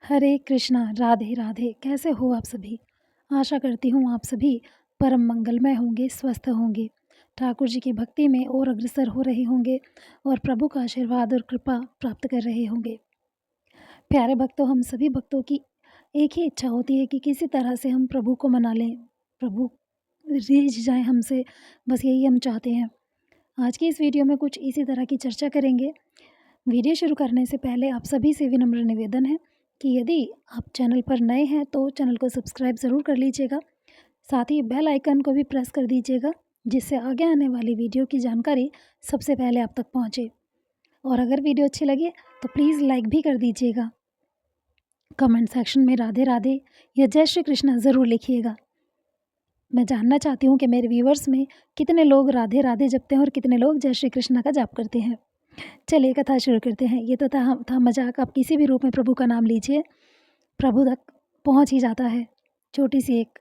हरे कृष्णा, राधे राधे। कैसे हो आप सभी? आशा करती हूँ आप सभी परम मंगलमय होंगे, स्वस्थ होंगे, ठाकुर जी की भक्ति में और अग्रसर हो रहे होंगे और प्रभु का आशीर्वाद और कृपा प्राप्त कर रहे होंगे। प्यारे भक्तों, हम सभी भक्तों की एक ही इच्छा होती है कि किसी तरह से हम प्रभु को मना लें, प्रभु रिझ जाएँ हमसे, बस यही हम चाहते हैं। आज की इस वीडियो में कुछ इसी तरह की चर्चा करेंगे। वीडियो शुरू करने से पहले आप सभी से विनम्र निवेदन है कि यदि आप चैनल पर नए हैं तो चैनल को सब्सक्राइब ज़रूर कर लीजिएगा। साथ ही बेल आइकन को भी प्रेस कर दीजिएगा, जिससे आगे आने वाली वीडियो की जानकारी सबसे पहले आप तक पहुंचे। और अगर वीडियो अच्छी लगे तो प्लीज़ लाइक भी कर दीजिएगा। कमेंट सेक्शन में राधे राधे या जय श्री कृष्णा ज़रूर लिखिएगा। मैं जानना चाहती हूँ कि मेरे व्यूवर्स में कितने लोग राधे राधे जपते हैं और कितने लोग जय श्री कृष्णा का जाप करते हैं। चलिए कथा शुरू करते हैं। ये तो था मजाक। आप किसी भी रूप में प्रभु का नाम लीजिए, प्रभु तक पहुंच ही जाता है। छोटी सी एक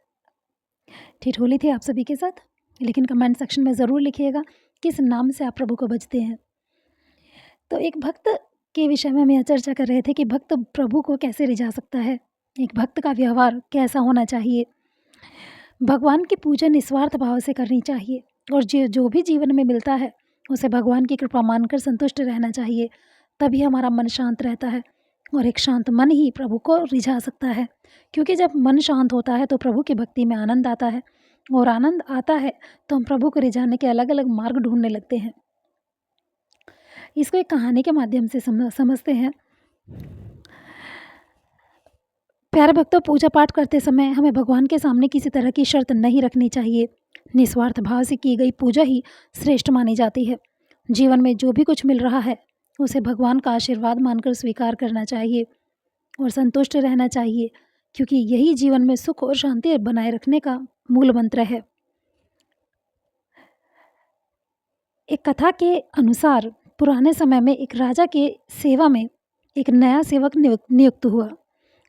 ठिठोली थी आप सभी के साथ, लेकिन कमेंट सेक्शन में ज़रूर लिखिएगा किस नाम से आप प्रभु को भजते हैं। तो एक भक्त के विषय में हम यह चर्चा कर रहे थे कि भक्त प्रभु को कैसे रिझा सकता है, एक भक्त का व्यवहार कैसा होना चाहिए। भगवान की पूजा निस्वार्थ भाव से करनी चाहिए और जो भी जीवन में मिलता है उसे भगवान की कृपा मानकर संतुष्ट रहना चाहिए। तभी हमारा मन शांत रहता है और एक शांत मन ही प्रभु को रिझा सकता है, क्योंकि जब मन शांत होता है तो प्रभु की भक्ति में आनंद आता है और आनंद आता है तो हम प्रभु को रिझाने के अलग अलग मार्ग ढूंढने लगते हैं। इसको एक कहानी के माध्यम से समझते हैं। प्यारे भक्तों, पूजा पाठ करते समय हमें भगवान के सामने किसी तरह की शर्त नहीं रखनी चाहिए। निस्वार्थ भाव से की गई पूजा ही श्रेष्ठ मानी जाती है। जीवन में जो भी कुछ मिल रहा है उसे भगवान का आशीर्वाद मानकर स्वीकार करना चाहिए और संतुष्ट रहना चाहिए, क्योंकि यही जीवन में सुख और शांति बनाए रखने का मूल मंत्र है। एक कथा के अनुसार पुराने समय में एक राजा के सेवा में एक नया सेवक नियुक्त हुआ।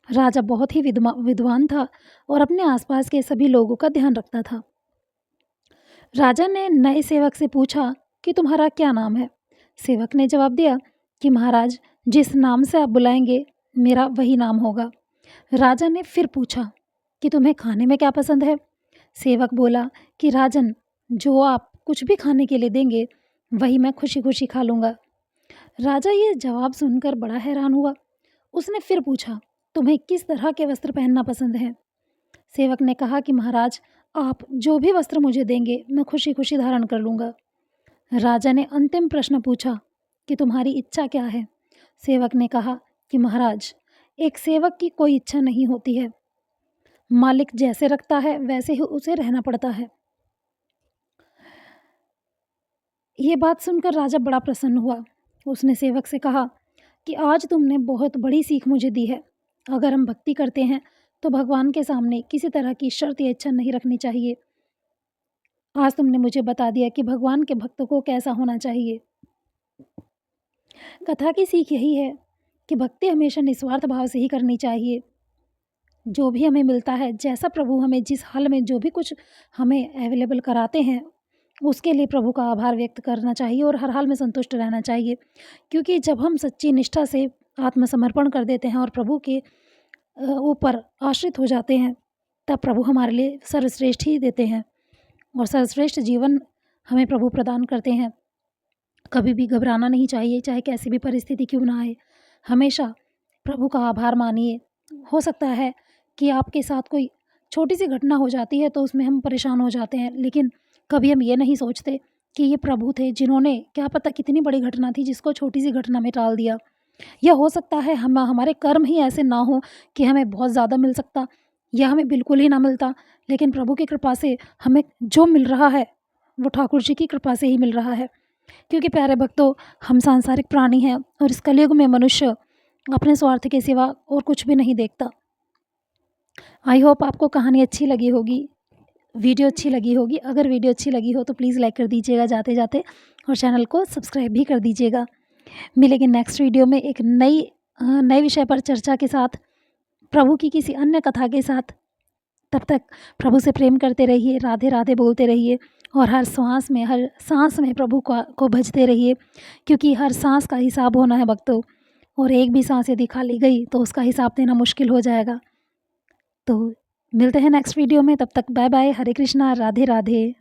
राजा बहुत ही विद्वान था और अपने आसपास के सभी लोगों का ध्यान रखता था। राजा ने नए सेवक से पूछा कि तुम्हारा क्या नाम है। सेवक ने जवाब दिया कि महाराज, जिस नाम से आप बुलाएंगे मेरा वही नाम होगा। राजा ने फिर पूछा कि तुम्हें खाने में क्या पसंद है। सेवक बोला कि राजन, जो आप कुछ भी खाने के लिए देंगे वही मैं खुशी खुशी खा लूँगा। राजा ये जवाब सुनकर बड़ा हैरान हुआ। उसने फिर पूछा, तुम्हें किस तरह के वस्त्र पहनना पसंद है। सेवक ने कहा कि महाराज, आप जो भी वस्त्र मुझे देंगे मैं खुशी खुशी धारण कर लूँगा। राजा ने अंतिम प्रश्न पूछा कि तुम्हारी इच्छा क्या है। सेवक ने कहा कि महाराज, एक सेवक की कोई इच्छा नहीं होती है, मालिक जैसे रखता है वैसे ही उसे रहना पड़ता है। ये बात सुनकर राजा बड़ा प्रसन्न हुआ। उसने सेवक से कहा कि आज तुमने बहुत बड़ी सीख मुझे दी है। अगर हम भक्ति करते हैं तो भगवान के सामने किसी तरह की शर्त या इच्छा नहीं रखनी चाहिए। आज तुमने मुझे बता दिया कि भगवान के भक्त को कैसा होना चाहिए। कथा की सीख यही है कि भक्ति हमेशा निस्वार्थ भाव से ही करनी चाहिए। जो भी हमें मिलता है, जैसा प्रभु हमें जिस हाल में जो भी कुछ हमें अवेलेबल कराते हैं, उसके लिए प्रभु का आभार व्यक्त करना चाहिए और हर हाल में संतुष्ट रहना चाहिए। क्योंकि जब हम सच्ची निष्ठा से आत्मसमर्पण कर देते हैं और प्रभु के ऊपर आश्रित हो जाते हैं, तब प्रभु हमारे लिए सर्वश्रेष्ठ ही देते हैं और सर्वश्रेष्ठ जीवन हमें प्रभु प्रदान करते हैं। कभी भी घबराना नहीं चाहिए, चाहे कैसी भी परिस्थिति क्यों ना आए। हमेशा प्रभु का आभार मानिए। हो सकता है कि आपके साथ कोई छोटी सी घटना हो जाती है तो उसमें हम परेशान हो जाते हैं, लेकिन कभी हम ये नहीं सोचते कि ये प्रभु थे जिन्होंने क्या पता कितनी बड़ी घटना थी जिसको छोटी सी घटना में टाल दिया। या हो सकता है हमारे कर्म ही ऐसे ना हो कि हमें बहुत ज़्यादा मिल सकता या हमें बिल्कुल ही ना मिलता, लेकिन प्रभु की कृपा से हमें जो मिल रहा है वो ठाकुर जी की कृपा से ही मिल रहा है। क्योंकि प्यारे भक्तों, हम सांसारिक प्राणी हैं और इस कलयुग में मनुष्य अपने स्वार्थ के सिवा और कुछ भी नहीं देखता। आई होप आपको कहानी अच्छी लगी होगी, वीडियो अच्छी लगी होगी। अगर वीडियो अच्छी लगी हो तो प्लीज़ लाइक कर दीजिएगा जाते जाते और चैनल को सब्सक्राइब भी कर दीजिएगा। मिलेंगे नेक्स्ट वीडियो में एक नए विषय पर चर्चा के साथ, प्रभु की किसी अन्य कथा के साथ। तब तक प्रभु से प्रेम करते रहिए, राधे राधे बोलते रहिए और हर सांस में प्रभु को भजते रहिए, क्योंकि हर सांस का हिसाब होना है भक्तों। और एक भी सांस यदि खाली गई तो उसका हिसाब देना मुश्किल हो जाएगा। तो मिलते हैं नेक्स्ट वीडियो में, तब तक बाय बाय, हरे कृष्णा, राधे राधे।